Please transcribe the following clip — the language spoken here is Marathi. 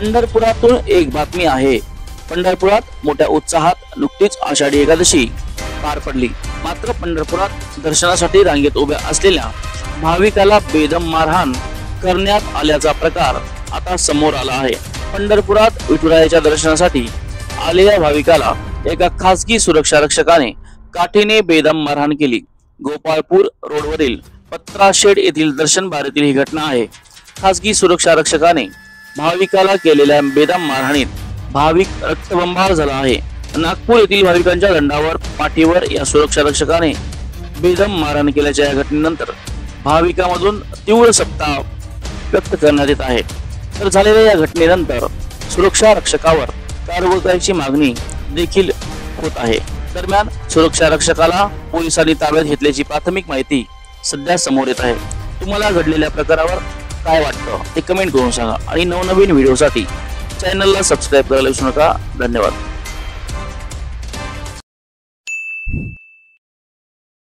पंढरपुरातून एक बातमी आहे। पंढरपुरात मोठ्या उत्साहात नुकतीच आषाढी एकादशी पार पडली। मात्र पंढरपुरात दर्शनासाठी रांगेत उभ्या असलेल्या भाविकाला बेदम मारहाण करण्यात आल्याचा प्रकार आता समोर आला आहे। पंढरपुरात विठुरायाच्या दर्शनासाठी आलेल्या भाविकाला एका खासगी सुरक्षा रक्षकाने काठीने बेदम मारहाण केली। गोपाळपूर रोडवरील पत्राशेड येथील दर्शन बारेतील ही घटना आहे। खासगी सुरक्षा रक्षकाने भाविकाला केलेल्या बेदम मारहाणीत भाविक रक्तबंबाळ झाला आहे। नागपूर येथील भाविकांच्या दंडावर पाठीवर या सुरक्षा रक्षकाने बेदम मारहाण केल्याच्या या घटनेनंतर भाविकांमधून तीव्र संताप व्यक्त करण्यात येत आहे। तर झालेल्या या घटनेनंतर सुरक्षा रक्षकावर कारवाईची मागणी देखील होत आहे। दरम्यान सुरक्षा रक्षकाला पोलिसांनी ताब्यात घेतल्याची प्राथमिक माहिती सध्या समोर येत आहे। तुम्हाला घडलेल्या प्रकारावर काय वाटतं ते कमेंट करून सांगा आणि नवनवीन व्हिडिओसाठी चॅनलला सबस्क्राइब करायला विसरू नका। धन्यवाद।